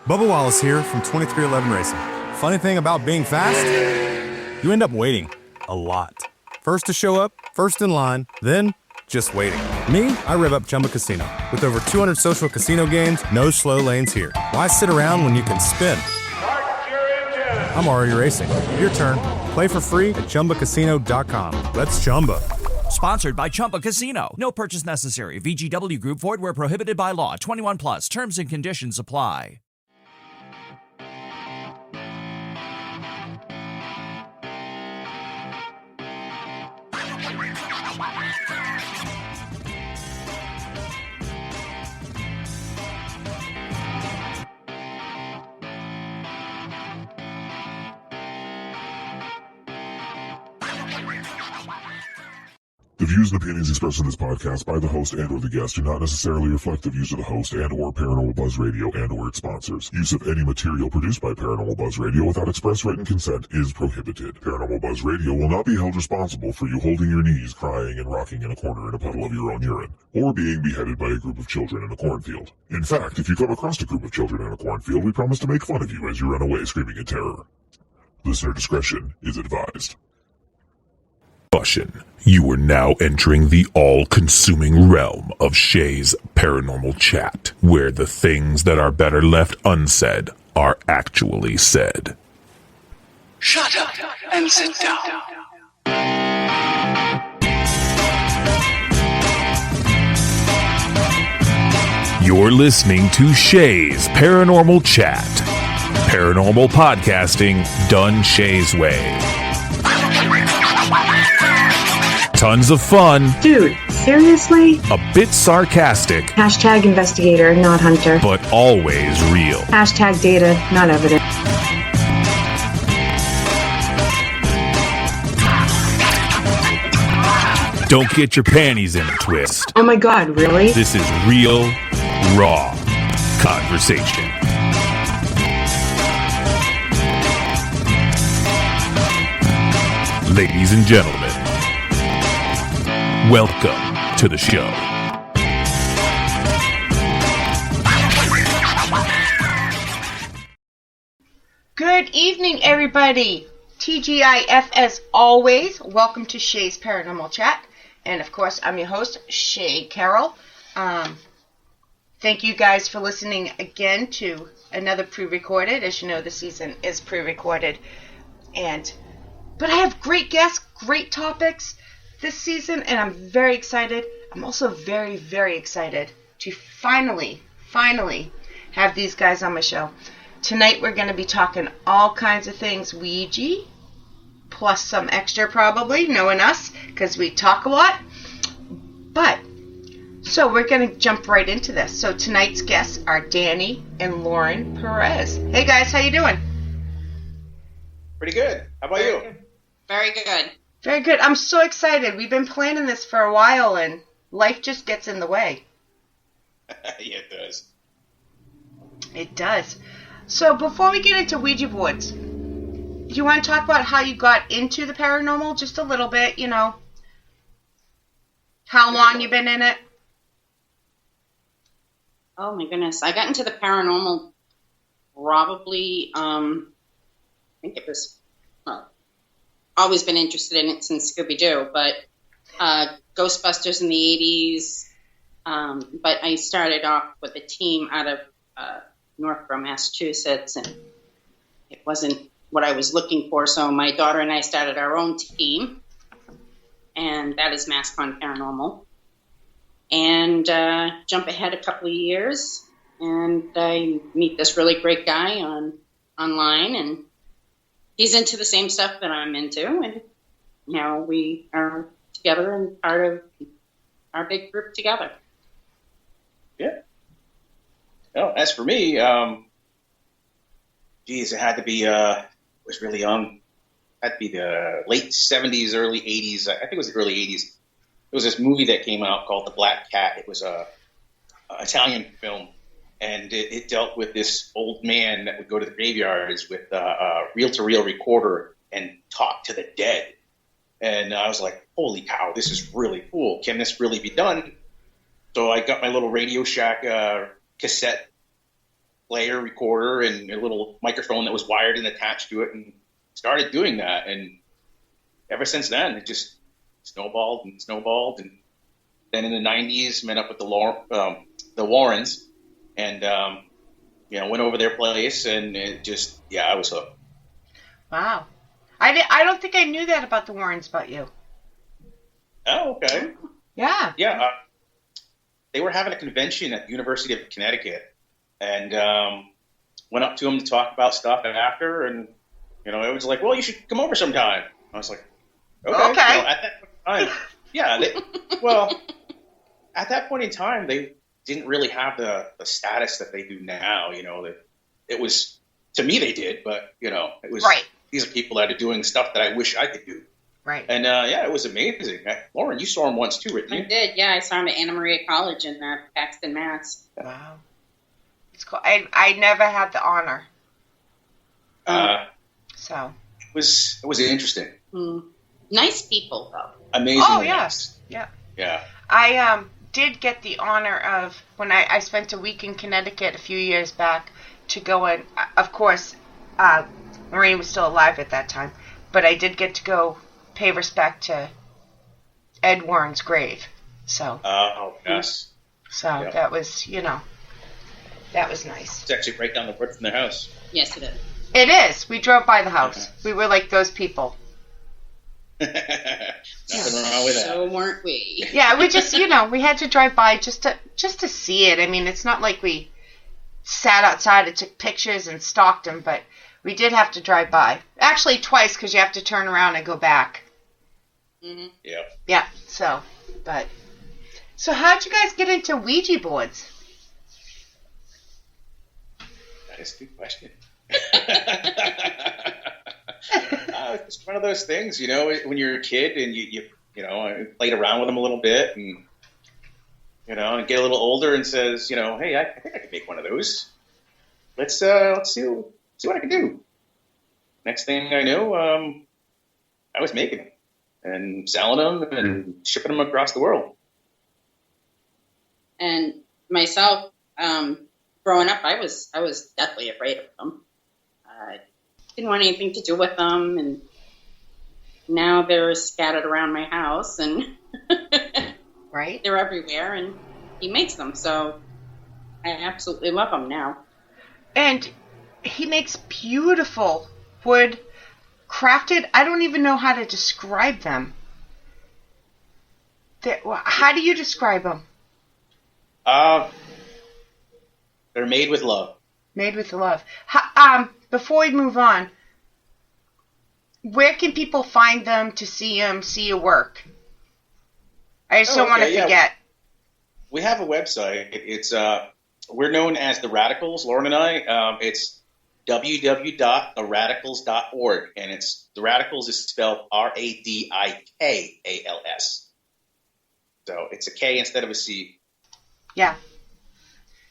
Bubba Wallace here from 2311 Racing. Funny thing about being fast, you end up waiting a lot. First to show up, first in line, then just waiting. Me, I rev up Chumba Casino. With over 200 social casino games, no slow lanes here. Why sit around when you can spin? I'm already racing. Your turn. Play for free at ChumbaCasino.com. Let's Chumba. Sponsored by Chumba Casino. No purchase necessary. VGW Group. Void where prohibited by law. 21 plus. Terms and conditions apply. The views and opinions expressed in this podcast by the host and or the guest do not necessarily reflect the views of the host and or Paranormal Buzz Radio and or its sponsors. Use of any material produced by Paranormal Buzz Radio without express written consent is prohibited. Paranormal Buzz Radio will not be held responsible for you holding your knees, crying, and rocking in a corner in a puddle of your own urine, or being beheaded by a group of children in a cornfield. In fact, if you come across a group of children in a cornfield, we promise to make fun of you as you run away screaming in terror. Listener discretion is advised. Caution, you are now entering the all-consuming realm of Shea's Paranormal Chat, where the things that are better left unsaid are actually said. Shut up and sit down. You're listening to Shea's Paranormal Chat. Paranormal podcasting done Shea's way. Tons of fun. Dude, seriously? A bit sarcastic. Hashtag investigator, not hunter. But always real. Hashtag data, not evidence. Don't get your panties in a twist. Oh my god, really? This is real, raw conversation. Ladies and gentlemen, welcome to the show. Good evening, everybody. TGIF as always. Welcome to Shea's Paranormal Chat. And of course, I'm your host, Shea Carroll. Thank you guys for listening again to another pre-recorded. As you know, the season is pre-recorded. But I have great guests, great topics this season, and I'm very excited. I'm also very, very excited to finally have these guys on my show. Tonight we're going to be talking all kinds of things Ouija, plus some extra probably, knowing us, because we talk a lot. So we're going to jump right into this. So tonight's guests are Danny and Lauren Perez. Hey guys, how you doing? Pretty good. How about you? Very good. Very good. I'm so excited. We've been planning this for a while, and life just gets in the way. Yeah, it does. It does. So before we get into Ouija boards, do you want to talk about how you got into the paranormal? Just a little bit, you know. How long you been in it? Oh my goodness. I got into the paranormal probably, I think it was, always been interested in it since Scooby-Doo, but Ghostbusters in the 80s. But I started off with a team out of Northborough, Massachusetts, and it wasn't what I was looking for. So my daughter and I started our own team, and that is MassCon Paranormal. And jump ahead a couple of years, and I meet this really great guy online, and he's into the same stuff that I'm into, and now we are together and part of our big group together. Yeah. No, as for me, it had to be, was really young. It had to be the late 70s, early 80s. I think it was the early 80s. There was this movie that came out called The Black Cat. It was a Italian film, and it dealt with this old man that would go to the graveyards with a reel-to-reel recorder and talk to the dead. And I was like, holy cow, this is really cool. Can this really be done? So I got my little Radio Shack cassette player recorder and a little microphone that was wired and attached to it, and started doing that. And ever since then, it just snowballed and snowballed. And then in the 90s, met up with the Warrens, and went over their place, and it just, I was hooked. Wow. I don't think I knew that about the Warrens about you. Oh, okay. Yeah. Yeah. They were having a convention at the University of Connecticut, and went up to them to talk about stuff after, and, it was like, well, you should come over sometime. I was like, okay. At that point in time, at that point in time, they didn't really have the status that they do now. That it was, to me they did, but it was right. These are people that are doing stuff that I wish I could do. Right. And it was amazing. Lauren, you saw him once too, right? I did. Yeah, I saw him at Anna Maria College in Paxton, Mass. Wow. It's cool. I never had the honor. So it was interesting. Nice people, though. Amazing. Oh yeah. Nice. Yeah. I did get the honor of, when I spent a week in Connecticut a few years back, to go and, of course, Maureen was still alive at that time, but I did get to go pay respect to Ed Warren's grave. So. Oh, yes. So that was, that was nice. It's actually right down the road from their house. Yes, it is. It is. We drove by the house. We were like those people. Nothing wrong with that. So weren't we? Yeah, we just, we had to drive by just to see it. I mean, it's not like we sat outside and took pictures and stalked them, but we did have to drive by. Actually, twice, because you have to turn around and go back. Mm-hmm. Yeah. Yeah. So how'd you guys get into Ouija boards? That is a good question. It's just one of those things, when you're a kid and you played around with them a little bit, and and get a little older and says, hey, I think I could make one of those. Let's see what I can do. Next thing I know, I was making them and selling them and shipping them across the world. And myself, growing up, I was deathly afraid of them. Didn't want anything to do with them, and now they're scattered around my house, and right, they're everywhere, and he makes them, so I absolutely love them now. And he makes beautiful wood crafted. I don't even know how to describe them. How do you describe them? They're made with love. Made with love. Before we move on, where can people find them to see your work? I just don't want to forget. We have a website. It's we're known as the Radikals, Lauren and I. It's www.theradikals.org, and it's the Radikals is spelled Radikals. So it's a K instead of a C. Yeah.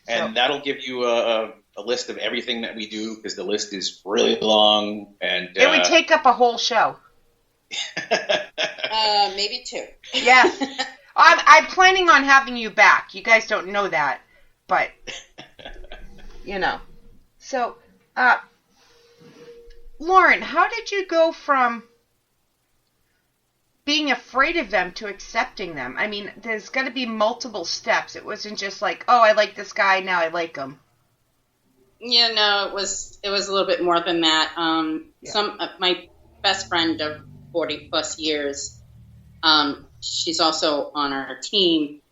And that'll give you a list of everything that we do, because the list is really long, and it would take up a whole show. Maybe two. Yeah. I'm planning on having you back. You guys don't know that, but So, Lauren, how did you go from being afraid of them to accepting them? I mean, there's got to be multiple steps. It wasn't just like, oh, I like this guy, now I like him. Yeah, no, it was a little bit more than that. My best friend of 40 plus years, she's also on our team.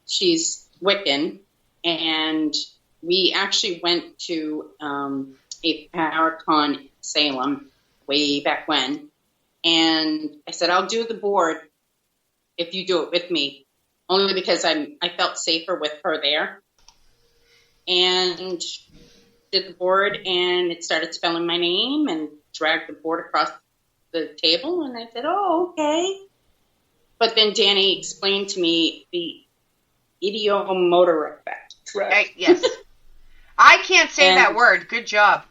She's Wiccan, and we actually went to a PowerCon Salem way back when, and I said, I'll do the board if you do it with me, only because I felt safer with her there. And did the board, and it started spelling my name and dragged the board across the table, and I said, oh, okay. But then Danny explained to me the idiomotor effect. Correct. Yes. I can't say that word. Good job.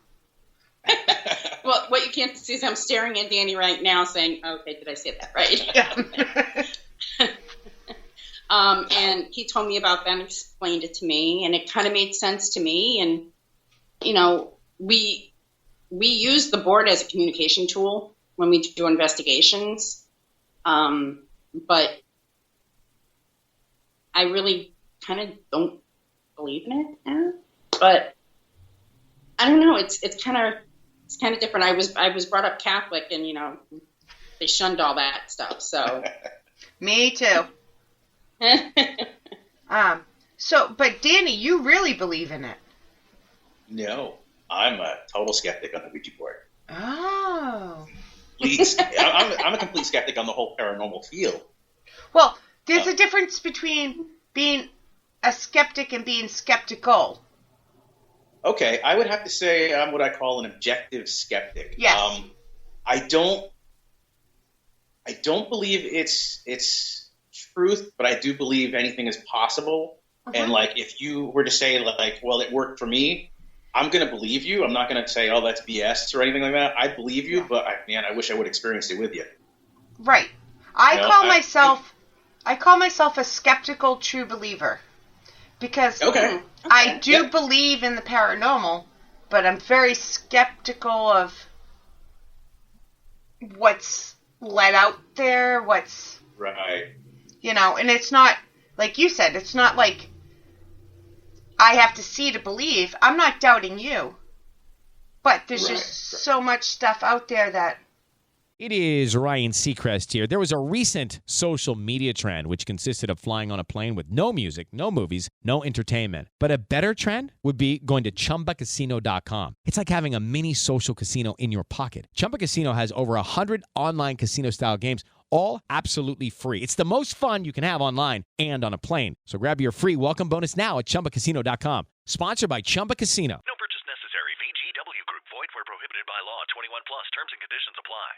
Well, what you can't see is I'm staring at Danny right now saying, okay, did I say that right? And he told me about that and explained it to me, and it kind of made sense to me. And, you know, we use the board as a communication tool when we do investigations. But I really kind of don't believe in it now. But I don't know. It's kind of different. I was brought up Catholic, and, you know, they shunned all that stuff. So Me too. But Danny, you really believe in it. No, I'm a total skeptic on the Ouija board. Oh. I'm a complete skeptic on the whole paranormal field. Well, there's a difference between being a skeptic and being skeptical. Okay, I would have to say I'm what I call an objective skeptic. Yes. I don't believe it's truth, but I do believe anything is possible. And like, if you were to say like, well, it worked for me, I'm going to believe you. I'm not going to say, oh, that's BS or anything like that. I believe you, but I wish I would have experienced it with you. Right. I call myself a skeptical true believer, because I do believe in the paranormal, but I'm very skeptical of what's let out there, what's right. You know, and it's not like you said. It's not like I have to see to believe. I'm not doubting you, but there's just so much stuff out there that. It is Ryan Seacrest here. There was a recent social media trend which consisted of flying on a plane with no music, no movies, no entertainment. But a better trend would be going to ChumbaCasino.com. It's like having a mini social casino in your pocket. Chumba Casino has over 100 online casino-style games, all absolutely free. It's the most fun you can have online and on a plane. So grab your free welcome bonus now at ChumbaCasino.com. Sponsored by Chumba Casino. No purchase necessary. VGW Group. Void where prohibited by law. 21 plus. Terms and conditions apply.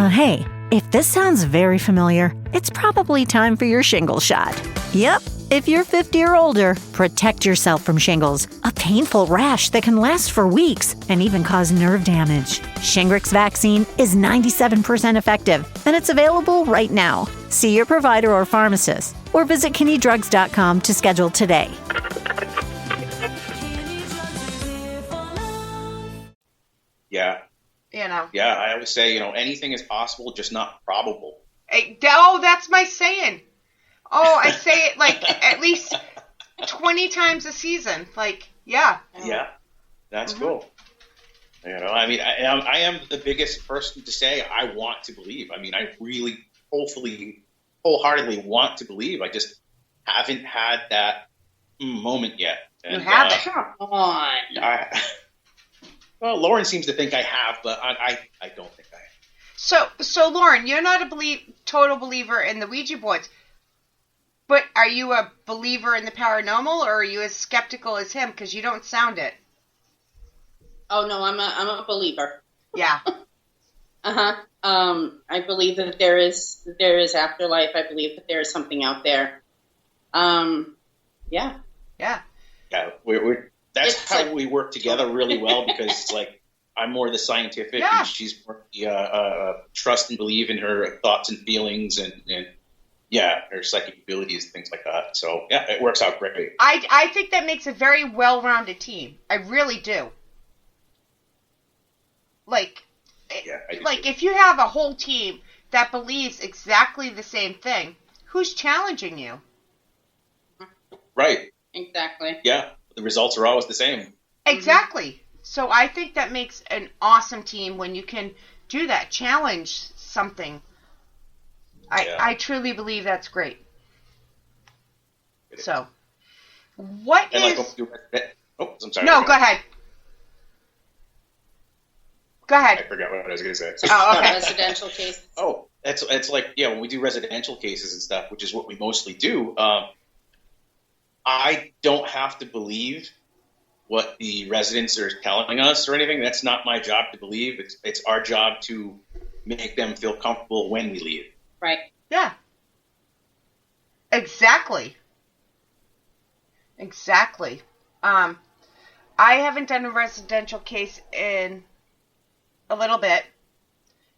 Hey, if this sounds very familiar, it's probably time for your shingle shot. Yep, if you're 50 or older, protect yourself from shingles, a painful rash that can last for weeks and even cause nerve damage. Shingrix vaccine is 97% effective, and it's available right now. See your provider or pharmacist, or visit KinneyDrugs.com to schedule today. Yeah. You know. Yeah, I always say, anything is possible, just not probable. That's my saying. Oh, I say it like at least 20 times a season. Like, yeah. Yeah, that's cool. I am the biggest person to say I want to believe. I mean, I really, wholeheartedly want to believe. I just haven't had that moment yet. And, you haven't? Come on. Well, Lauren seems to think I have, but I don't think I have. So Lauren, you're not a total believer in the Ouija boards, but are you a believer in the paranormal, or are you as skeptical as him? Because you don't sound it. Oh no, I'm a believer. Yeah. I believe that there is afterlife. I believe that there is something out there. Yeah. Yeah. Yeah. That's how we work together really well, because I'm more the scientific and she's more the trust and believe in her thoughts and feelings and her psychic abilities and things like that. So yeah, it works out great. I think that makes a very well-rounded team. I really do. If you have a whole team that believes exactly the same thing, who's challenging you? Right. Exactly. Yeah. The results are always the same. Exactly. So I think that makes an awesome team when you can do that, challenge something. I truly believe that's great. So, what is... I'm sorry. No, go ahead. Go ahead. I forgot what I was going to say. Oh, okay. Residential cases. Oh, it's like, when we do residential cases and stuff, which is what we mostly do, I don't have to believe what the residents are telling us or anything. That's not my job to believe. It's our job to make them feel comfortable when we leave. Right. Yeah. Exactly. I haven't done a residential case in a little bit,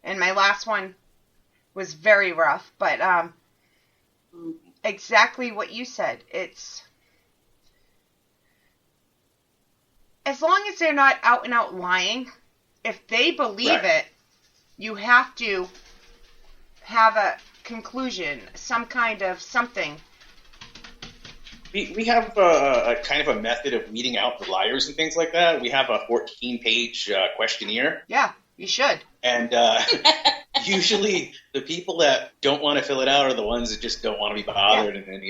and my last one was very rough. But exactly what you said. It's as long as they're not out and out lying, if they believe it, you have to have a conclusion, some kind of something. We have a kind of a method of weeding out the liars and things like that. We have a 14-page questionnaire. Yeah, you should. And usually the people that don't want to fill it out are the ones that just don't want to be bothered. And then,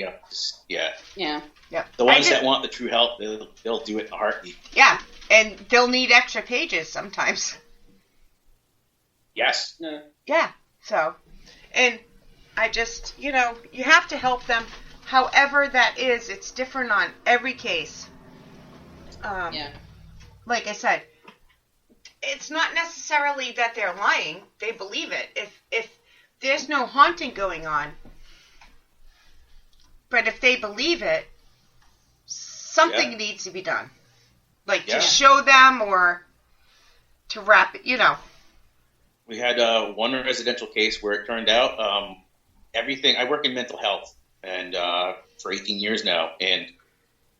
Yeah. The ones that want the true help, they'll do it in a heartbeat. Yeah, and they'll need extra pages sometimes. Yes. Yeah, so, and I just, you have to help them. However that is, it's different on every case. Like I said, it's not necessarily that they're lying. They believe it. If there's no haunting going on, but if they believe it, something needs to be done. Like to show them or to wrap it, We had one residential case where it turned out everything. I work in mental health and for 18 years now, and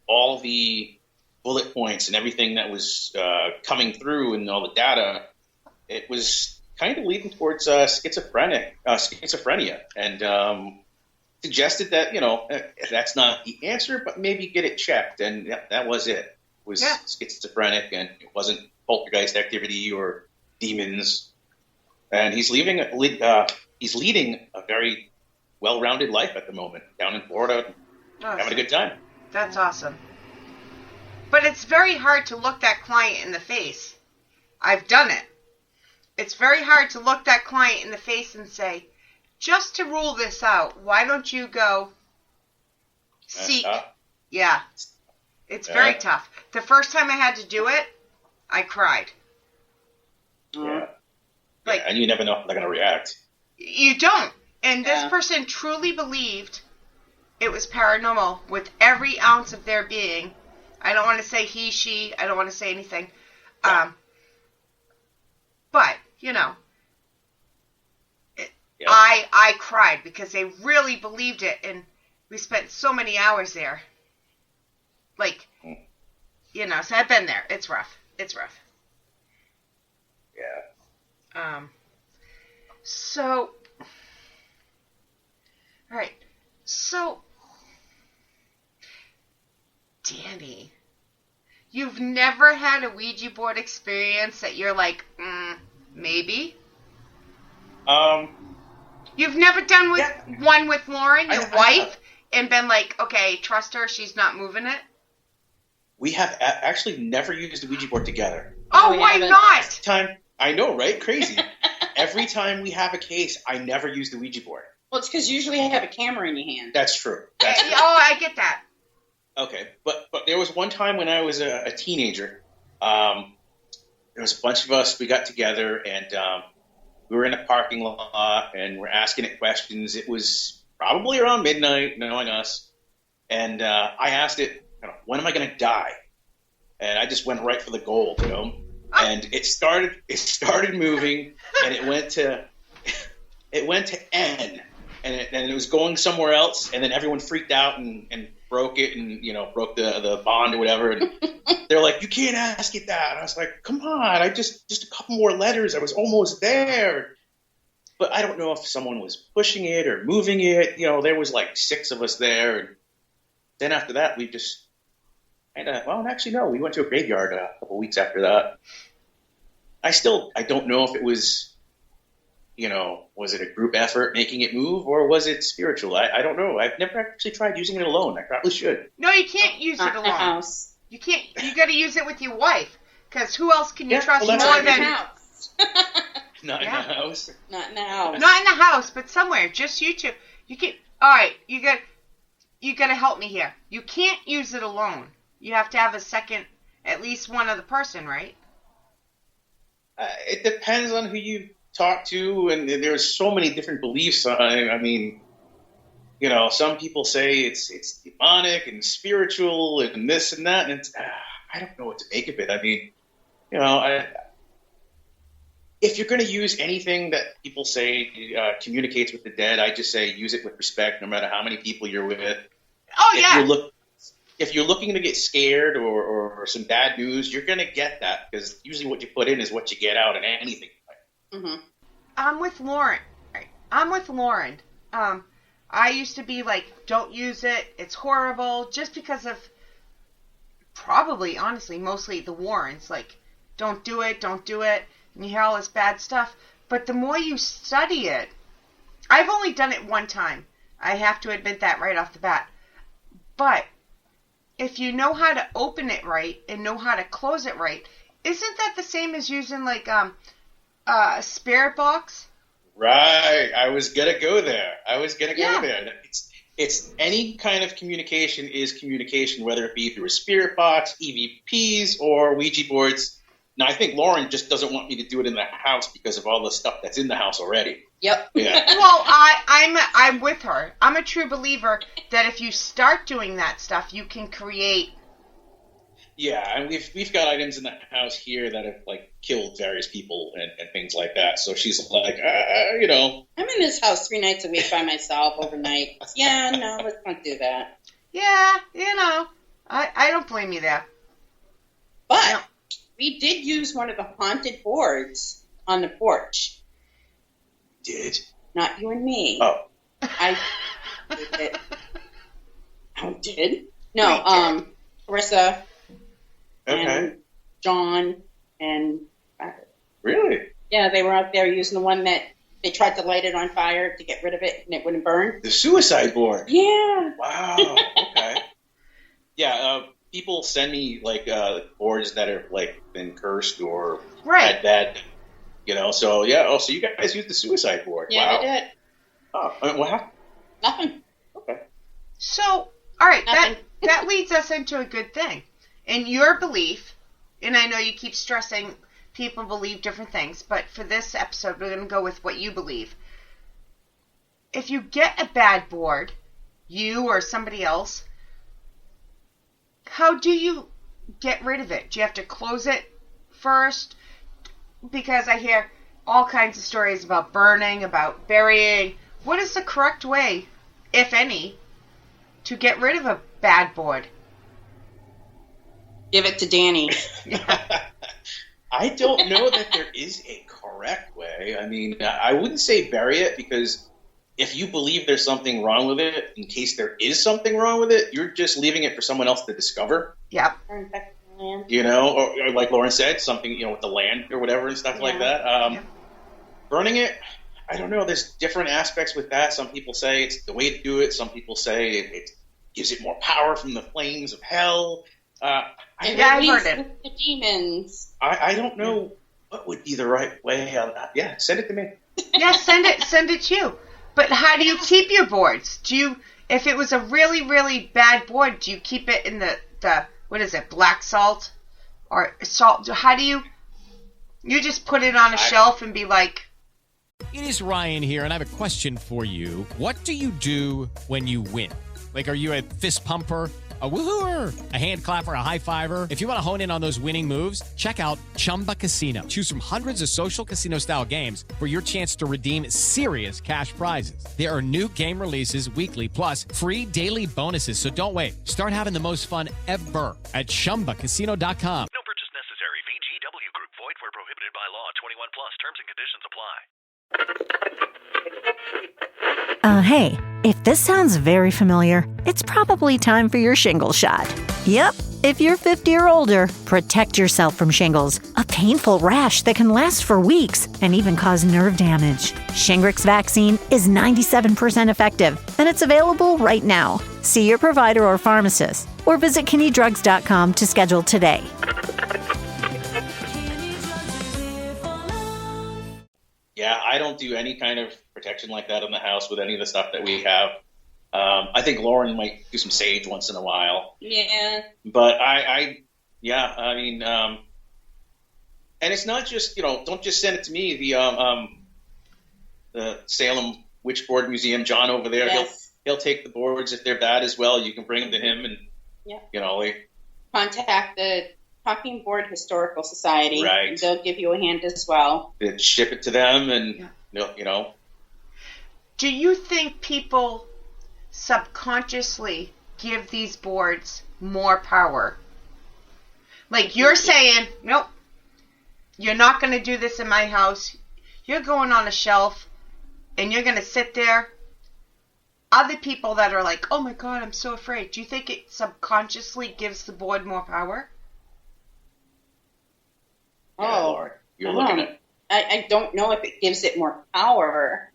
all the bullet points and everything that was coming through and all the data, it was kind of leading towards schizophrenia, and suggested that that's not the answer, but maybe get it checked, and that was it. It was schizophrenic, and it wasn't poltergeist activity or demons. And he's leading a very well-rounded life at the moment down in Florida, having a good time. That's awesome. But it's very hard to look that client in the face. I've done it. It's very hard to look that client in the face and say, just to rule this out, why don't you go seek? Yeah. It's very tough. The first time I had to do it, I cried. Yeah. And you never know how they're going to react. You don't. And this person truly believed it was paranormal with every ounce of their being. I don't want to say he, she. I don't want to say anything. But, I cried because they really believed it. And we spent so many hours there. So I've been there. It's rough. Yeah. So, all right. So, Danny, you've never had a Ouija board experience that you're like, maybe? You've never done one with Lauren, your wife, and been like, okay, trust her, she's not moving it? We have actually never used a Ouija board together. Oh, why not? I know, right? Crazy. Every time we have a case, I never use the Ouija board. Well, it's because usually you have a camera in your hand. That's true. Oh, I get that. Okay, but there was one time when I was a teenager. There was a bunch of us. We got together, and we were in a parking lot, and we're asking it questions. It was probably around midnight, knowing us. And I asked it, when am I going to die? And I just went right for the gold, And it started moving, and it went to N, and it was going somewhere else, and then everyone freaked out and broke it, and broke the bond or whatever, and they're like, you can't ask it that. And I was like, come on, I just a couple more letters, I was almost there. But I don't know if someone was pushing it or moving it. There was like 6 of us there, and then after that we just actually no, we went to a graveyard a couple weeks after that. I don't know if it was, was it a group effort making it move, or was it spiritual? I don't know. I've never actually tried using it alone. I probably should. No, you can't use it alone. House. You can't. You got to use it with your wife, because who else can you trust more Not than? in the house. Not in the house. Not in the house. Not in the house, but somewhere. Just you two. You can. All right. You got to help me here. You can't use it alone. You have to have a second, at least one other person, right? It depends on who you talk to, and there's so many different beliefs. I mean, some people say it's demonic and spiritual and this and that, and I don't know what to make of it. I mean, if you're going to use anything that people say communicates with the dead, I just say use it with respect, no matter how many people you're with. Oh, yeah. If you're looking to get scared or some bad news, you're going to get that, because usually what you put in is what you get out in anything. Mm-hmm. I'm with Lauren. I used to be like, don't use it. It's horrible. Just because of probably, honestly, mostly the Warrens. Like, don't do it. And you hear all this bad stuff. But the more you study it, I've only done it one time. I have to admit that right off the bat. But if you know how to open it right and know how to close it right, isn't that the same as using like a spirit box? Right. I was going to go there. It's any kind of communication is communication, whether it be through a spirit box, EVPs, or Ouija boards. Now, I think Lauren just doesn't want me to do it in the house because of all the stuff that's in the house already. Yep. Yeah. Well, I'm with her. I'm a true believer that if you start doing that stuff, you can create. Yeah, and we've got items in the house here that have like killed various people and things like that. So she's like, I'm in this house 3 nights a week by myself overnight. Yeah, no, let's not do that. Yeah, I don't blame you there. But we did use one of the haunted boards on the porch. Did? Not you and me. Oh. I did it. I did? No, Carissa and John and... Really? Yeah, they were out there using the one that they tried to light it on fire to get rid of it and it wouldn't burn. The suicide board? Yeah. Wow, okay. Yeah, people send me like boards that have like been cursed or had bad... so so you guys used the suicide board. Yeah, wow. we did. Oh, what happened? Nothing. Okay. So, all right, that leads us into a good thing. In your belief, and I know you keep stressing people believe different things, but for this episode, we're going to go with what you believe. If you get a bad board, you or somebody else, how do you get rid of it? Do you have to close it first? Because I hear all kinds of stories about burning, about burying. What is the correct way, if any, to get rid of a bad board? Give it to Danny. I don't know that there is a correct way. I mean, I wouldn't say bury it, because if you believe there's something wrong with it, in case there is something wrong with it, you're just leaving it for someone else to discover. Yep. Or like Lauren said, something, with the land or whatever and stuff like that. Burning it, I don't know. There's different aspects with that. Some people say it's the way to do it. Some people say it gives it more power from the flames of hell. I've heard it. The demons. I don't know what would be the right way. Send it to me. Yeah, send it to you. But how do you keep your boards? If it was a really, really bad board, do you keep it in the what is it, black salt or salt? How do you just put it on a shelf and be like... It is Ryan here, and I have a question for you. What do you do when you win? Like, are you a fist pumper, a woohooer, a hand clapper, a high fiver? If you want to hone in on those winning moves, check out Chumba Casino. Choose from hundreds of social casino style games for your chance to redeem serious cash prizes. There are new game releases weekly, plus free daily bonuses. So don't wait. Start having the most fun ever at ChumbaCasino.com. No purchase necessary. VGW Group. Void where prohibited by law. 21 plus. Terms and conditions apply. Hey, if this sounds very familiar, it's probably time for your shingle shot. Yep, if you're 50 or older, protect yourself from shingles, a painful rash that can last for weeks and even cause nerve damage. Shingrix vaccine is 97% effective, and it's available right now. See your provider or pharmacist, or visit KinneyDrugs.com to schedule today. Yeah, I don't do any kind of protection like that in the house with any of the stuff that we have. I think Lauren might do some sage once in a while. Yeah. But I mean, and it's not just, don't just send it to me. The Salem Witchboard Museum, John over there, yes. he'll take the boards if they're bad as well. You can bring them to him and, contact the Talking Board Historical Society. Right. They'll give you a hand as well. They'd ship it to them, and you know. Do you think people subconsciously give these boards more power? Like you're saying, nope, you're not going to do this in my house. You're going on a shelf, and you're going to sit there. Other people that are like, oh my God, I'm so afraid. Do you think it subconsciously gives the board more power? Yeah, Lord, you're looking at. I don't know if it gives it more power,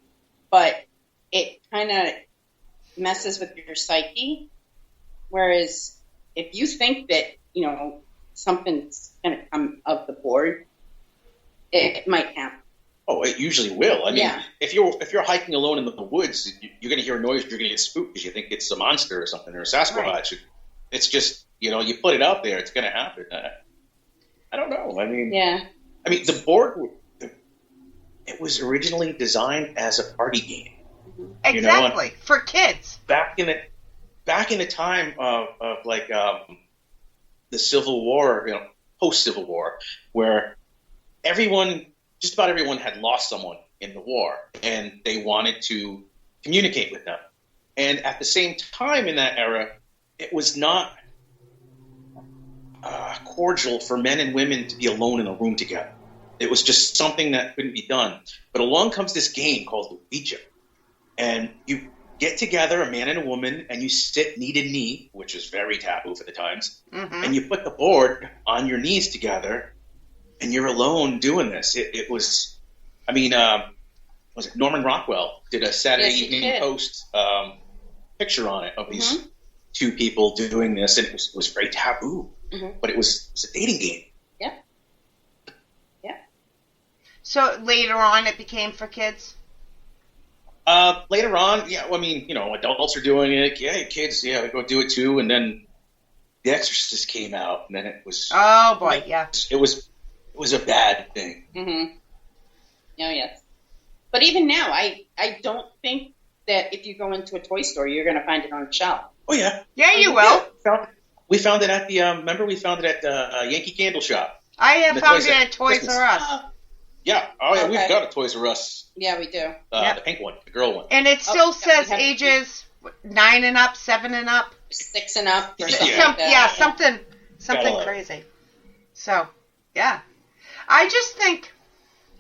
but it kind of messes with your psyche. Whereas if you think that, you know, something's going to come of the board, it might happen. Oh, it usually will. I mean, if you're hiking alone in the woods, you're going to hear a noise, you're going to get spooked because you think it's a monster or something, or a Sasquatch. Right. It's just, you know, you put it out there, it's going to happen. I don't know. I mean, the board, it was originally designed as a party game. Exactly, for kids. Back in the time of like the Civil War, you know, post-Civil War, where just about everyone had lost someone in the war, and they wanted to communicate with them. And at the same time in that era, it was not cordial for men and women to be alone in a room together. It was just something that couldn't be done. But along comes this game called Ouija. And you get together, a man and a woman, and you sit knee to knee, which is very taboo for the times, and you put the board on your knees together, and you're alone doing this. It was, I mean, was it Norman Rockwell did a Saturday Evening Post picture on it of these two people doing this, and it was very taboo. But it was a dating game. Yeah. So later on, it became for kids? Later on, I mean, you know, adults are doing it. Yeah, kids, we go do it too. And then The Exorcist came out, and then it was... Oh, boy, It was a bad thing. Oh, yes. But even now, I don't think that if you go into a toy store, you're going to find it on a shelf. Oh, yeah. Yeah, you will. We found it at the, remember we found it at the Yankee Candle Shop. I have found it at Toys R Us. Yeah. Oh, yeah, we've got a Toys R Us. Yeah, we do. The pink one, the girl one. And it still says ages 9 and up, 7 and up. 6 and up. Or something crazy. So, yeah. I just think,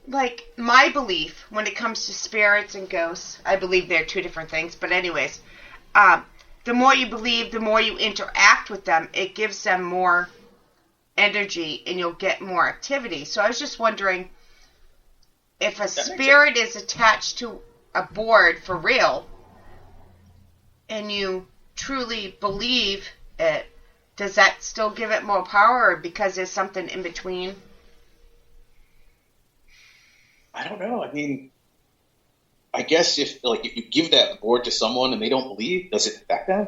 like, my belief when it comes to spirits and ghosts, I believe they're two different things, but anyways, the more you believe, the more you interact with them, it gives them more energy and you'll get more activity. So I was just wondering if a spirit is attached to a board for real and you truly believe it, does that still give it more power, or because there's something in between? I don't know. I mean, I guess if you give that board to someone and they don't believe, does it affect them?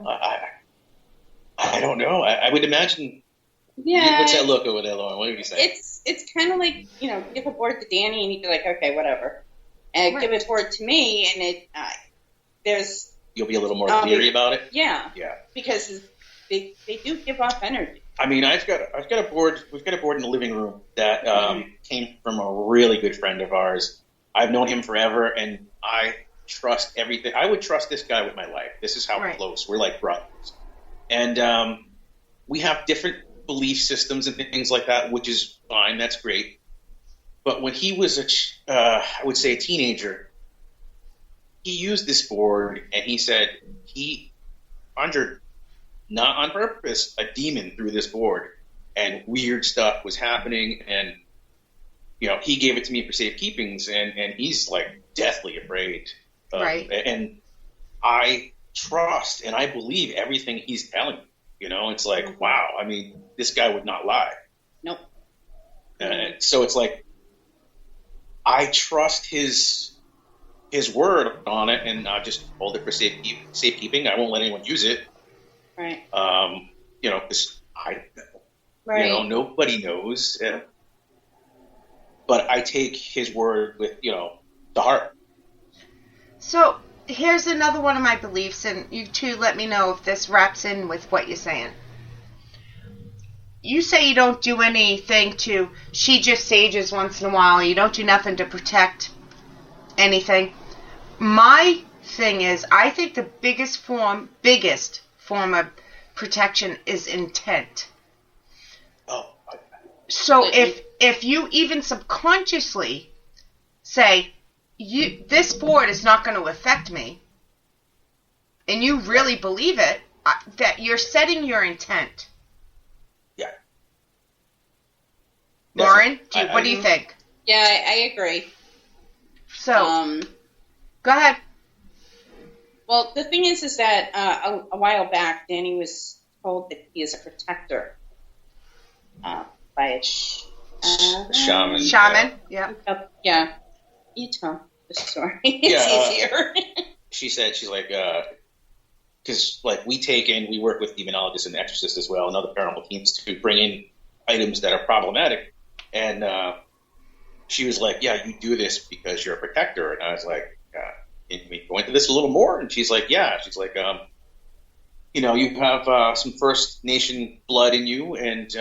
I don't know. I would imagine. Yeah. What's that look over there, Lauren? What would you say? It's kind of like, you know, give a board to Danny and he'd be like, okay, whatever. And give a board to me, and there's. You'll be a little more leery about it. Yeah. Yeah. Because they do give off energy. I mean, I've got a board. We've got a board in the living room that came from a really good friend of ours. I've known him forever, and I trust everything. I would trust this guy with my life. This is how close we're, like brothers. And we have different belief systems and things like that, which is fine. That's great. But when he was I would say a teenager, he used this board, and he said he conjured, not on purpose, a demon through this board, and weird stuff was happening, and you know, he gave it to me for safekeepings, and he's like deathly afraid. Right. And I trust and I believe everything he's telling me. You know, it's like, wow, I mean, this guy would not lie. Nope. And so it's like, I trust his word on it, and I just hold it for safekeeping. I won't let anyone use it. Right. You know, because I don't know. Right. You know, nobody knows. But I take his word with, you know, the heart. So here's another one of my beliefs, and you two let me know if this wraps in with what you're saying. you say you don't do anything to, she just sages once in a while, you don't do nothing to protect anything. My thing is, I think the biggest form of protection is intent. Oh. So if you even subconsciously say, this board is not going to affect me, and you really believe it, that you're setting your intent. Yeah. Lauren, what do you think? Yeah, I agree. So, go ahead. Well, the thing is that a while back, Danny was told that he is a protector by a shaman. Shaman, yeah. Yeah. You tell the story. It's easier. She said, she's like, because like we work with demonologists and exorcists as well and other paranormal teams to bring in items that are problematic. And she was like, yeah, you do this because you're a protector. And I was like, can we go into this a little more? And she's like, yeah. She's like, you have some First Nation blood in you, and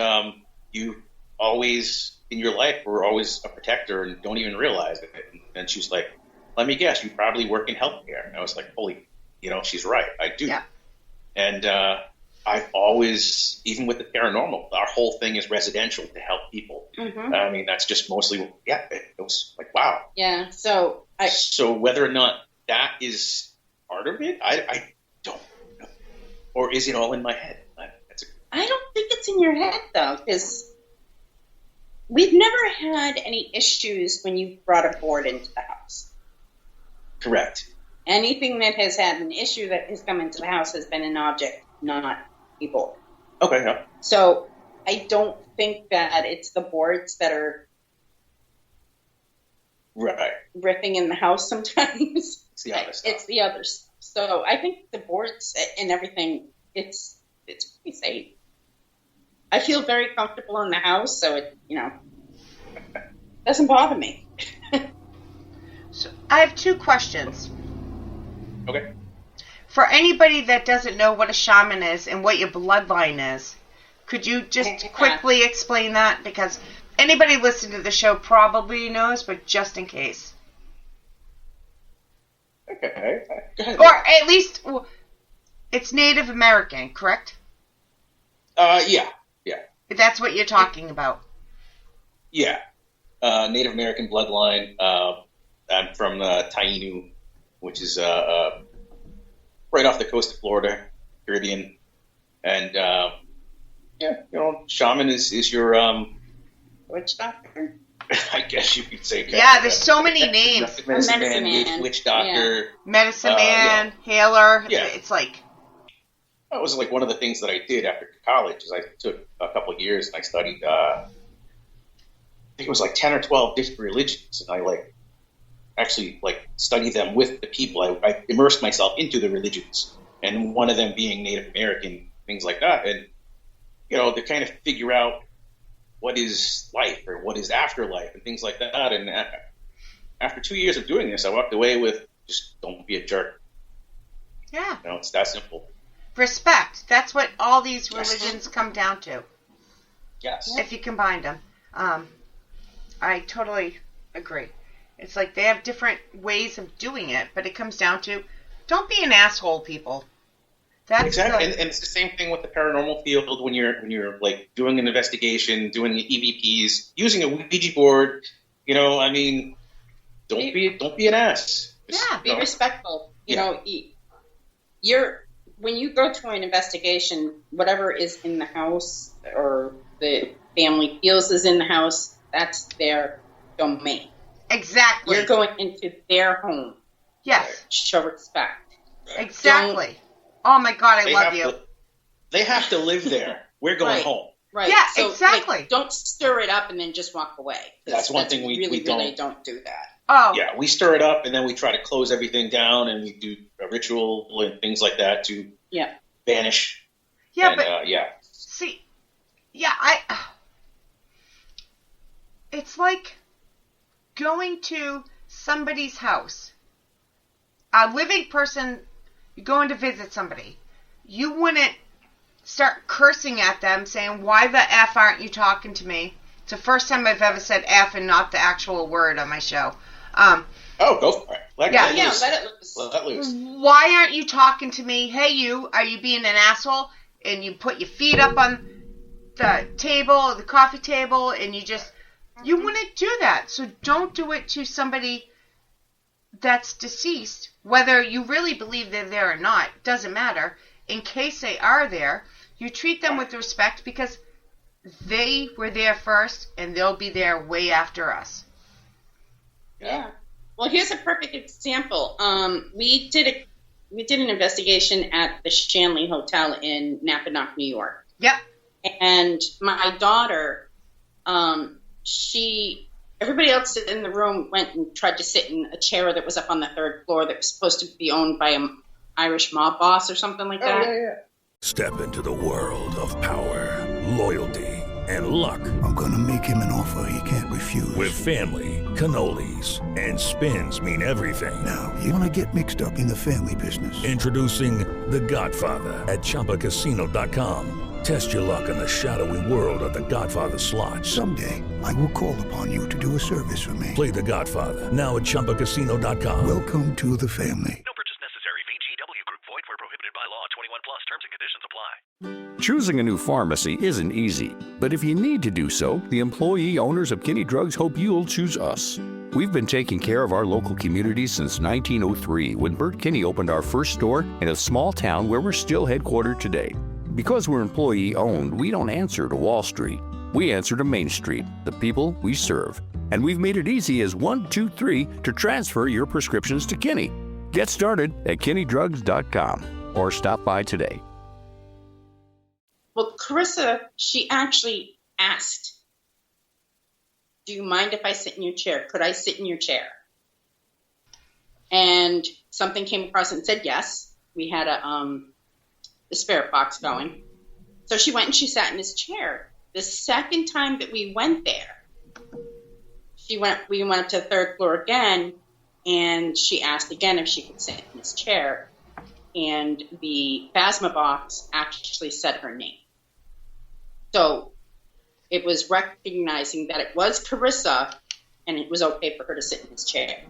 you always in your life were always a protector and don't even realize it. And she's like, let me guess, you probably work in healthcare. And I was like, holy, she's right. I do. Yeah. And I've always, even with the paranormal, our whole thing is residential to help people. Mm-hmm. I mean, that's just mostly, it was like, wow. Yeah. So whether or not that is part of it, I don't know. Or is it all in my head? I don't think it's in your head, though, because we've never had any issues when you brought a board into the house. Correct. Anything that has had an issue that has come into the house has been an object, not a board. Okay, yeah. So I don't think that it's the boards that are ripping in the house sometimes. It's the other stuff. It's the other stuff. So I think the boards and everything, it's pretty safe. I feel very comfortable in the house, so it, doesn't bother me. So I have two questions. Okay. For anybody that doesn't know what a shaman is and what your bloodline is, could you just quickly explain that? Because anybody listening to the show probably knows, but just in case. Okay. Go ahead. Or at least it's Native American, correct? Yeah. That's what you're talking about. Yeah. Native American bloodline. I'm from Tainu, which is right off the coast of Florida, Caribbean. And, shaman is your... witch doctor? I guess you could say. Yeah, there's so many names. Medicine man, witch doctor. Yeah. Medicine man, healer. Yeah. It's like... That was like one of the things that I did after college is I took a couple of years and I studied, I think it was like 10 or 12 different religions. And I actually studied them with the people. I immersed myself into the religions, and one of them being Native American, things like that. And, to kind of figure out what is life or what is afterlife and things like that. And after 2 years of doing this, I walked away with just don't be a jerk. Yeah. It's that simple. Respect. That's what all these religions come down to. Yes. If you combine them. I totally agree. It's like they have different ways of doing it, but it comes down to don't be an asshole, people. That's exactly. And it's the same thing with the paranormal field when you're doing an investigation, doing EVPs, using a Ouija board. Don't be an ass. Be respectful. When you go to an investigation, whatever is in the house or the family feels is in the house, that's their domain. Exactly. You're going into their home. Yes. Show respect. Exactly. Oh my God, I love you. They have to live there. We're going home. Right. Yeah, so, exactly. Don't stir it up and then just walk away. That's one thing we really don't do that. Oh. Yeah, we stir it up and then we try to close everything down and we do a ritual and things like that to banish. Yeah, and, see, it's like going to somebody's house. A living person, you're going to visit somebody. You wouldn't start cursing at them, saying, "Why the F aren't you talking to me?" It's the first time I've ever said F and not the actual word on my show. Go for it. Let it loose. Let it loose. Why aren't you talking to me? Hey, you, are you being an asshole? And you put your feet up on the table, the coffee table, and you wouldn't do that. So don't do it to somebody that's deceased. Whether you really believe they're there or not, doesn't matter. In case they are there, you treat them with respect because they were there first and they'll be there way after us. Yeah. Well, here's a perfect example. We did an investigation at the Shanley Hotel in Napanoch, New York. Yep. And my daughter, everybody else in the room went and tried to sit in a chair that was up on the third floor that was supposed to be owned by an Irish mob boss or something like that. Yeah. Step into the world of power, loyalty, and luck. I'm gonna make him an offer he can't refuse. With family, cannolis, and spins mean everything. Now, you wanna get mixed up in the family business. Introducing The Godfather at ChumbaCasino.com. Test your luck in the shadowy world of The Godfather slot. Someday, I will call upon you to do a service for me. Play The Godfather now at ChumbaCasino.com. Welcome to the family. No purchase necessary. VGW Group. Void where prohibited by law. 21 plus. Terms and conditions apply. Choosing a new pharmacy isn't easy, but if you need to do so, the employee owners of Kinney Drugs hope you'll choose us. We've been taking care of our local community since 1903 when Bert Kinney opened our first store in a small town where we're still headquartered today. Because we're employee-owned, we don't answer to Wall Street. We answer to Main Street, the people we serve. And we've made it easy as 1, 2, 3 to transfer your prescriptions to Kinney. Get started at KinneyDrugs.com or stop by today. Well, Carissa, she actually asked, "Do you mind if I sit in your chair? Could I sit in your chair?" And something came across and said yes. We had a spirit box going. So she went and she sat in his chair. The second time that we went there, we went up to the third floor again, and she asked again if she could sit in his chair. And the phasma box actually said her name. So it was recognizing that it was Carissa, and it was okay for her to sit in his chair.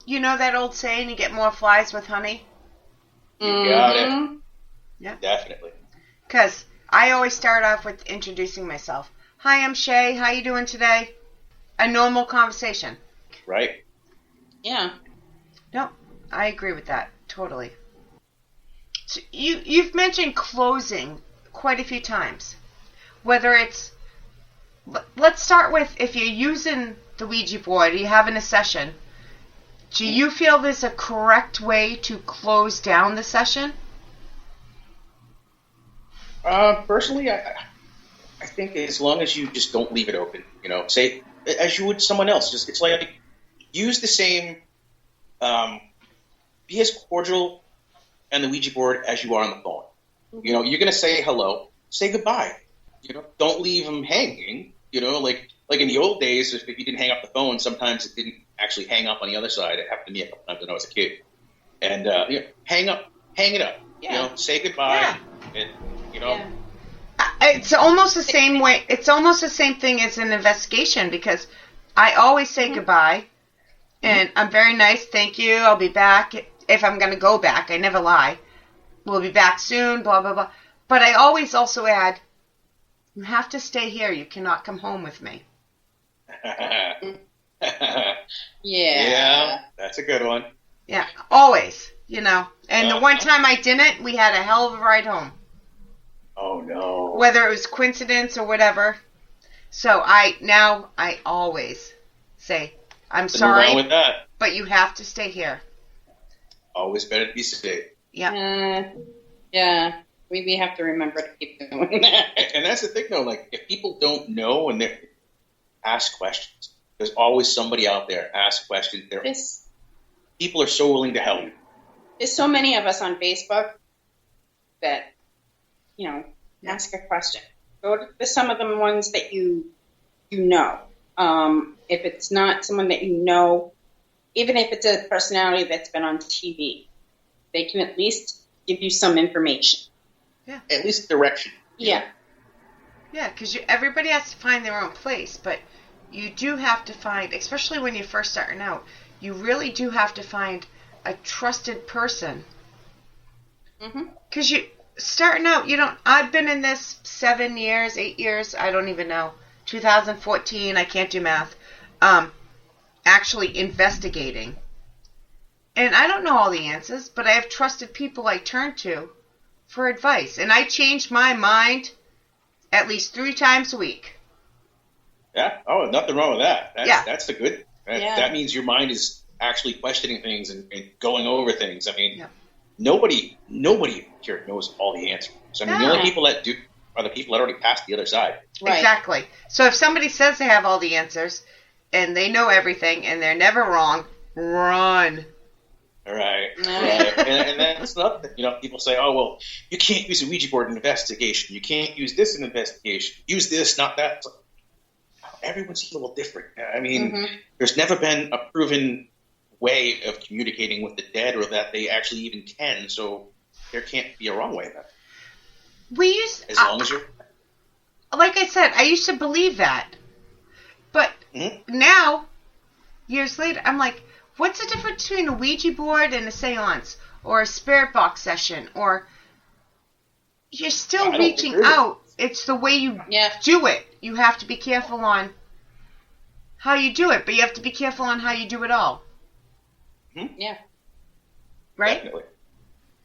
You know that old saying, you get more flies with honey? You got it. Yeah. Definitely. Because I always start off with introducing myself. Hi, I'm Shea. How you doing today? A normal conversation. Right. Yeah. No, I agree with that. Totally. So you've mentioned closing quite a few times. Whether it's... Let's start with if you're using the Ouija board, you're having a session. Do you feel there's a correct way to close down the session? Personally, I think as long as you just don't leave it open, say as you would someone else. Just it's like use the same, be as cordial on the Ouija board as you are on the phone. You're going to say hello, say goodbye. Don't leave them hanging. Like in the old days, if you didn't hang up the phone, sometimes it didn't actually hang up on the other side. It happened to me a couple times when I was a kid. And hang it up. Yeah. Say goodbye. Yeah. And It's almost the same way. It's almost the same thing as an investigation because I always say goodbye, and I'm very nice. Thank you. I'll be back if I'm going to go back. I never lie. We'll be back soon. Blah blah blah. But I always also add, you have to stay here. You cannot come home with me. Yeah, that's a good one. Yeah, always. And the one time I didn't, we had a hell of a ride home. Oh no. Whether it was coincidence or whatever. So I always say, I'm sorry, wrong with that. But you have to stay here. Always better to be safe. Yeah. Yeah. We have to remember to keep doing that. And that's the thing, though. Like, if people don't know and they ask questions, there's always somebody out there. Ask questions. People are so willing to help. There's so many of us on Facebook that, ask a question. Go to some of the ones that you know. If it's not someone that you know, even if it's a personality that's been on TV, they can at least give you some information. at least direction. Yeah. Yeah, because everybody has to find their own place, but you do have to find, especially when you're first starting out, you really do have to find a trusted person. Because you starting out, you don't. I've been in this 7 years, 8 years, I don't even know. 2014, I can't do math. Actually investigating. And I don't know all the answers, but I have trusted people I turn to for advice. And I change my mind at least 3 times a week. Yeah. Oh, nothing wrong with that. That's the good. That means your mind is actually questioning things and going over things. I mean, nobody here knows all the answers. I mean, the only people that do are the people that already passed the other side. Right. Exactly. So if somebody says they have all the answers and they know everything and they're never wrong, run. All right. And that's nothing. You know, people say, oh, well, you can't use a Ouija board in investigation. You can't use this in investigation. Use this, not that. Everyone's a little different. I mean, there's never been a proven way of communicating with the dead or that they actually even can, so there can't be a wrong way about it. As long as you're... Like I said, I used to believe that. But now, years later, I'm like, what's the difference between a Ouija board and a seance? Or a spirit box session? Or you're still reaching out. It's the way you do it. You have to be careful on how you do it, but you have to be careful on how you do it all. Yeah. Right?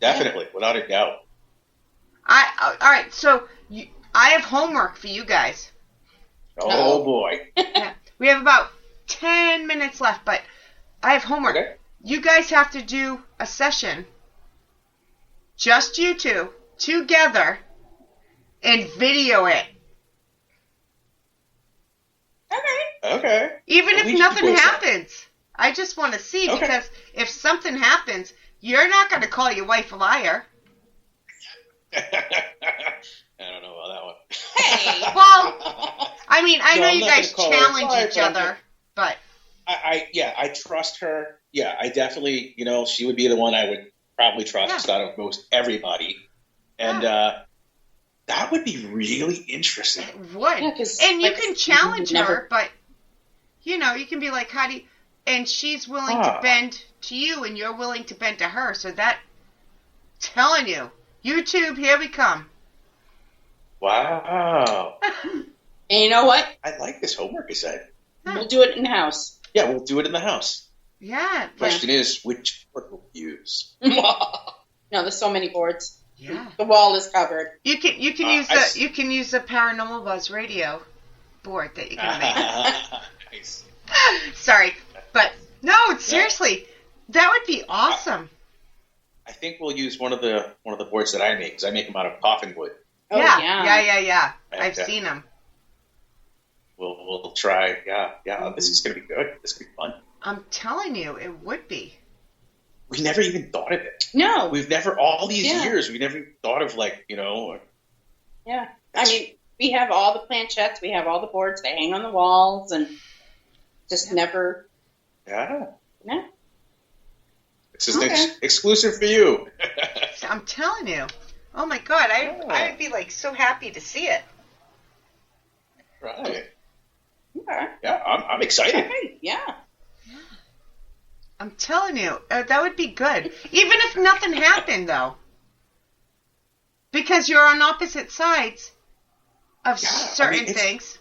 Definitely, without a doubt. All right, so I have homework for you guys. Oh, boy. We have about 10 minutes left, but I have homework. Okay. You guys have to do a session, just you two, together, and video it. Okay. Even if nothing happens. I just want to see, because if something happens, you're not going to call your wife a liar. I don't know about that one. Hey! Well, I mean, I know you guys challenge each other, but... I trust her. Yeah, I definitely, she would be the one I would probably trust out of most everybody. And that would be really interesting. It would. Yeah, and you can challenge her, but, you can be like, how do you... And she's willing to bend to you, and you're willing to bend to her. So that, telling you, YouTube, here we come. Wow. And you know what? I like this homework you said. We'll do it in the house. Yeah, we'll do it in the house. Yeah. Question is, which board will we use? No, there's so many boards. Yeah. The wall is covered. You can use the Paranormal Buzz Radio board that you can make. Nice. Sorry, but no, seriously, that would be awesome. I think we'll use one of the boards that I make, because I make them out of coffin wood. Oh, yeah. I've seen them. We'll try. Yeah. This is gonna be good. This is gonna be fun. I'm telling you, it would be. We never even thought of it. No, we've never. All these years, we never thought of Yeah, I mean, we have all the planchettes, we have all the boards. They hang on the walls, and just never. Yeah. Yeah. This is exclusive for you. I'm telling you. Oh my God, I would be like so happy to see it. Right. Okay. Yeah, I'm excited. Okay. Yeah. I'm telling you, that would be good. Even if nothing happened, though. Because you're on opposite sides of certain things.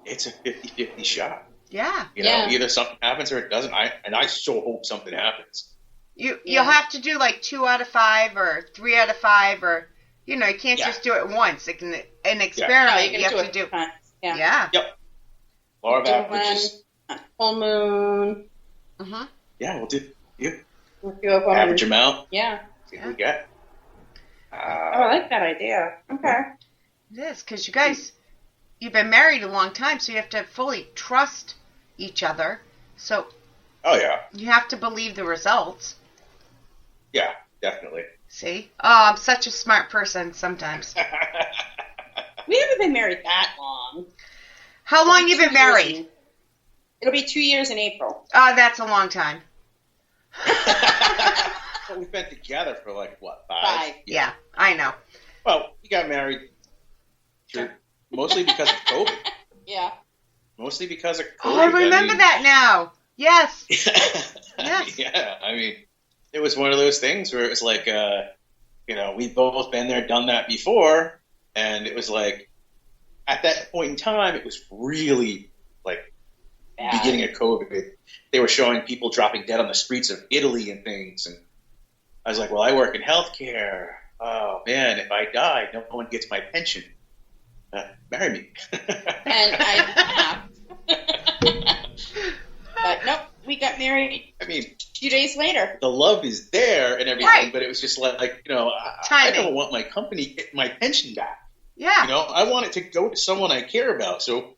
It's a 50-50 shot. Yeah. Either something happens or it doesn't. I so hope something happens. You'll have to do like 2 out of 5 or 3 out of 5 or, you can't just do it once. It can, an experiment you have to do. Yeah. Yep. Law of averages. Full moon. Uh-huh. Yeah, we'll do. Average them out. Yeah. See what we get. I like that idea. Okay. It is, because you guys, you've been married a long time, so you have to fully trust each other. So. Oh, yeah. You have to believe the results. Yeah, definitely. See? Oh, I'm such a smart person sometimes. We haven't been married that long. How long you been married? It'll be 2 years in April. Oh, that's a long time. But we've been together for 5? Yeah, I know. Well, we got married mostly because of COVID. Yeah. Mostly because of COVID. Oh, I remember that now. Yes. Yes. Yeah, I mean, it was one of those things where it was like, we've both been there, done that before, and it was like, at that point in time, it was really like beginning of COVID. They were showing people dropping dead on the streets of Italy and things, and I was like, well, I work in healthcare. Oh man, if I die, no one gets my pension. Marry me. And I but nope, we got married. I mean, a few days later. The love is there and everything, right. But it was just like I don't want my company get my pension back. Yeah. I want it to go to someone I care about. So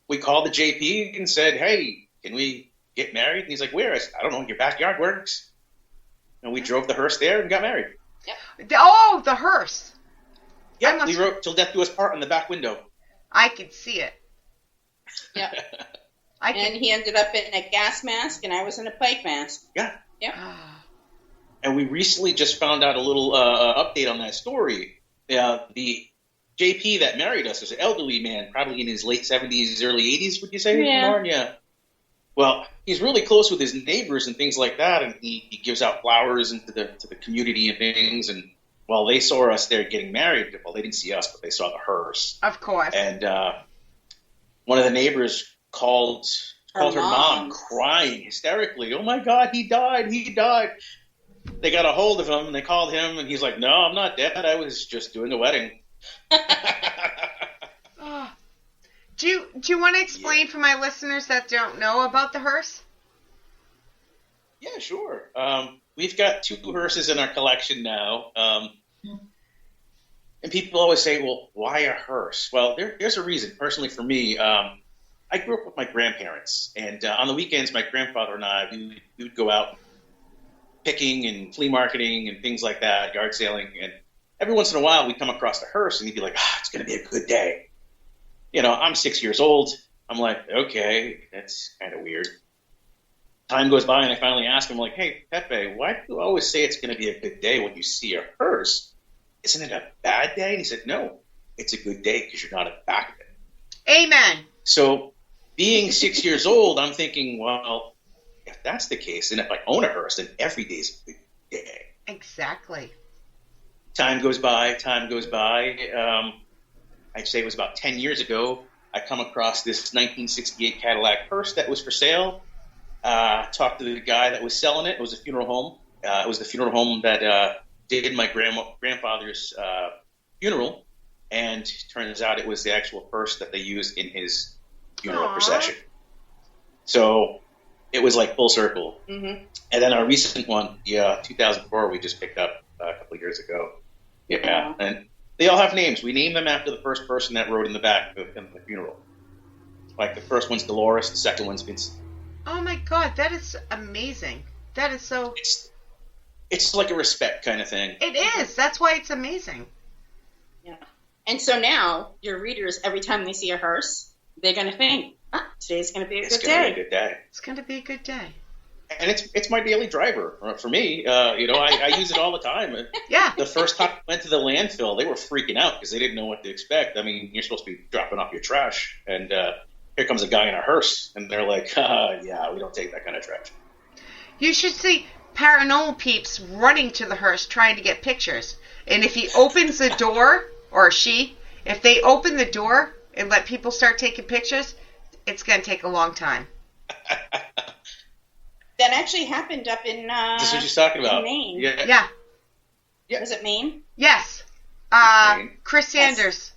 we called the JP and said, hey, can we get married? And he's like, where? I said, I don't know. Your backyard works. And we drove the hearse there and got married. Yep. Oh, the hearse. Yeah, we wrote "Till Death Do Us Part" on the back window. I could see it. Yep. And he ended up in a gas mask, and I was in a plague mask. Yeah. Yep. And we recently just found out a little update on that story. The JP that married us is an elderly man, probably in his late 70s, early 80s, would you say? Yeah. Yeah. Well, he's really close with his neighbors and things like that, and he gives out flowers to the community and things. And well, they saw us there getting married. Well, they didn't see us, but they saw the hearse. Of course. And one of the neighbors called her mom crying hysterically. Oh my God, he died! He died! They got a hold of him and they called him, and he's like, "No, I'm not dead. I was just doing a wedding." Do you want to explain for my listeners that don't know about the hearse? Yeah, sure. We've got 2 hearses in our collection now. And people always say, well, why a hearse? Well, there's a reason. Personally, for me, I grew up with my grandparents. And on the weekends, my grandfather and I, we would go out picking and flea marketing and things like that, yard sailing. And every once in a while, we'd come across the hearse, and he'd be like, it's going to be a good day. I'm 6 years old. I'm like, okay, that's kind of weird. Time goes by, and I finally ask him, like, hey, Pepe, why do you always say it's going to be a good day when you see a hearse? Isn't it a bad day? And he said, no, it's a good day because you're not at the back of it. Amen. So being 6 years old, I'm thinking, well, if that's the case, then if I own a hearse, then every day is a good day. Exactly. Time goes by. I'd say it was about 10 years ago, I come across this 1968 Cadillac hearse that was for sale. Talked to the guy that was selling it. It was a funeral home. It was the funeral home that did my grandfather's funeral, and turns out it was the actual hearse that they used in his funeral procession. So it was like full circle. Mm-hmm. And then our recent one, 2004, we just picked up a couple of years ago. Yeah, and they all have names. We named them after the first person that rode in the back of the funeral. Like the first one's Dolores, the second one's Vincent. Oh my God, that is amazing. That is so... It's like a respect kind of thing. It is. That's why it's amazing. Yeah. And so now, your readers, every time they see a hearse, they're going to think, today's going to be a good day. It's going to be a good day. It's going to be a good day. And it's my daily driver for me. I use it all the time. Yeah. The first time I went to the landfill, they were freaking out because they didn't know what to expect. I mean, you're supposed to be dropping off your trash, and here comes a guy in a hearse, and they're like, yeah, we don't take that kind of trash. You should see paranormal peeps running to the hearse trying to get pictures. And if he opens the door, or she, if they open the door and let people start taking pictures, it's going to take a long time. That actually happened up in this is what you're talking about. Maine. Yeah. Was it Maine? Yes. Chris Sanders.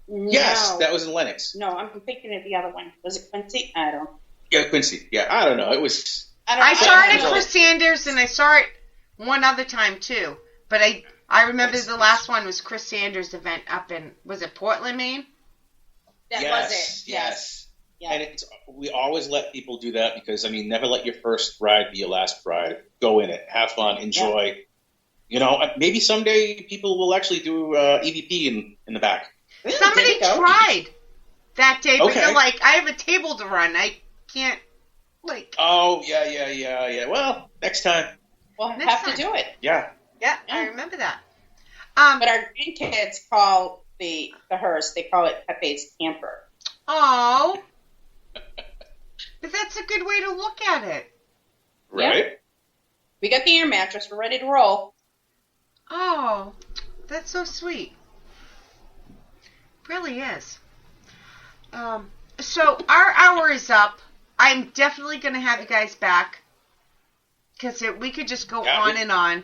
No. Yes, that was in Lenox. No, I'm thinking of the other one. Was it Quincy? I don't. Yeah, Quincy. Yeah, I don't know. It was. I saw it at Chris Sanders, and I saw it one other time too. But I remember the last one was Chris Sanders' event up in, was it Portland, Maine? That was it. Yes. Yeah. And we always let people do that because, I mean, never let your first ride be your last ride. Go in it. Have fun. Enjoy. Yeah. Maybe someday people will actually do EVP in the back. Somebody tried that day, but they're like, I have a table to run. I can't, like... Oh, yeah. Well, next time. We'll have to do it. Yeah. Yeah, I remember that. But our grandkids call the hearse, they call it Pepe's camper. Oh. But that's a good way to look at it. Right? Yeah. We got the air mattress. We're ready to roll. Oh, that's so sweet. Really is. So our hour is up. I'm definitely going to have you guys back because we could just go on and on.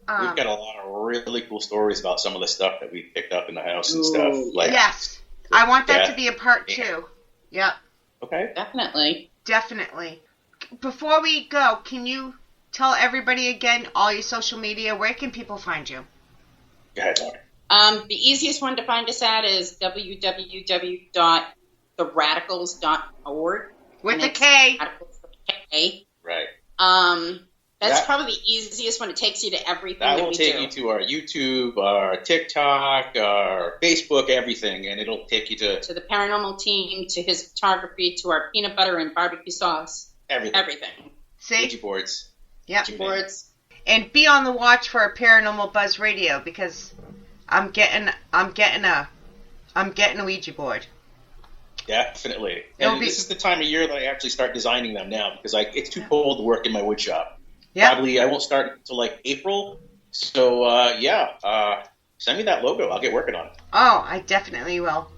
We've got a lot of really cool stories about some of the stuff that we picked up in the house and stuff. Yes, I want that to be a part 2. Yep. Okay. Definitely. Before we go, can you tell everybody again all your social media? Where can people find you? Go ahead, Lauren. The easiest one to find us at is www.theradikals.org. With a K. Radikals with a K. Right. That's probably the easiest one. It takes you to everything that we do. That will take you to our YouTube, our TikTok, our Facebook, everything, and it'll take you to the paranormal team, to his photography, to our peanut butter and barbecue sauce. Everything. See? Ouija boards. Yeah. Ouija boards. And be on the watch for a Paranormal Buzz Radio because I'm getting a Ouija board. Definitely. And this is the time of year that I actually start designing them now because it's too cold to work in my wood shop. Yep. Probably I won't start until like April. So, send me that logo. I'll get working on it. Oh, I definitely will.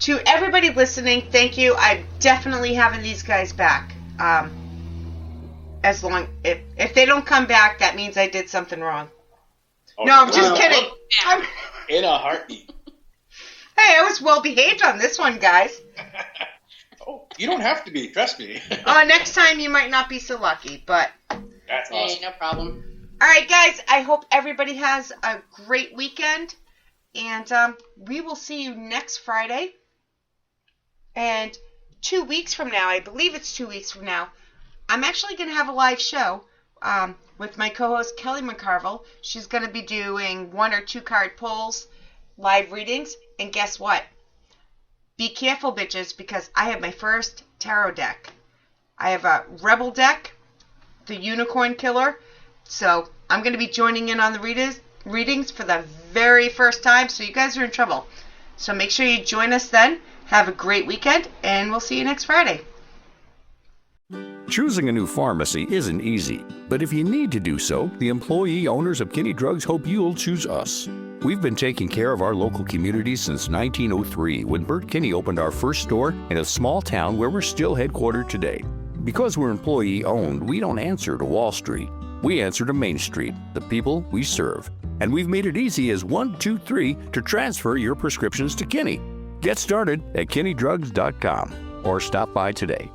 To everybody listening, thank you. I'm definitely having these guys back. As long if they don't come back, that means I did something wrong. Oh, no, I'm just kidding. In a heartbeat. Hey, I was well behaved on this one, guys. Oh, you don't have to be. Trust me. Next time you might not be so lucky, but that's awesome. Hey, no problem. All right, guys. I hope everybody has a great weekend, and we will see you next Friday. And 2 weeks from now, I believe it's 2 weeks from now, I'm actually going to have a live show with my co-host Kelly McCarville. She's going to be doing 1 or 2 card pulls, live readings, and guess what? Be careful, bitches, because I have my first tarot deck. I have a Rebel deck, the Unicorn Killer. So I'm going to be joining in on the readings for the very first time. So you guys are in trouble. So make sure you join us then. Have a great weekend, and we'll see you next Friday. Choosing a new pharmacy isn't easy, but if you need to do so, the employee owners of Kinney Drugs hope you'll choose us. We've been taking care of our local community since 1903 when Bert Kinney opened our first store in a small town where we're still headquartered today. Because we're employee owned, we don't answer to Wall Street. We answer to Main Street, the people we serve. And we've made it easy as 1, 2, 3 to transfer your prescriptions to Kinney. Get started at KinneyDrugs.com or stop by today.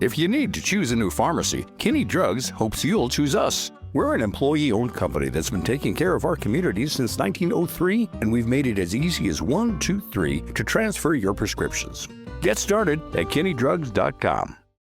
If you need to choose a new pharmacy, Kinney Drugs hopes you'll choose us. We're an employee-owned company that's been taking care of our community since 1903, and we've made it as easy as 1, 2, 3 to transfer your prescriptions. Get started at KinneyDrugs.com.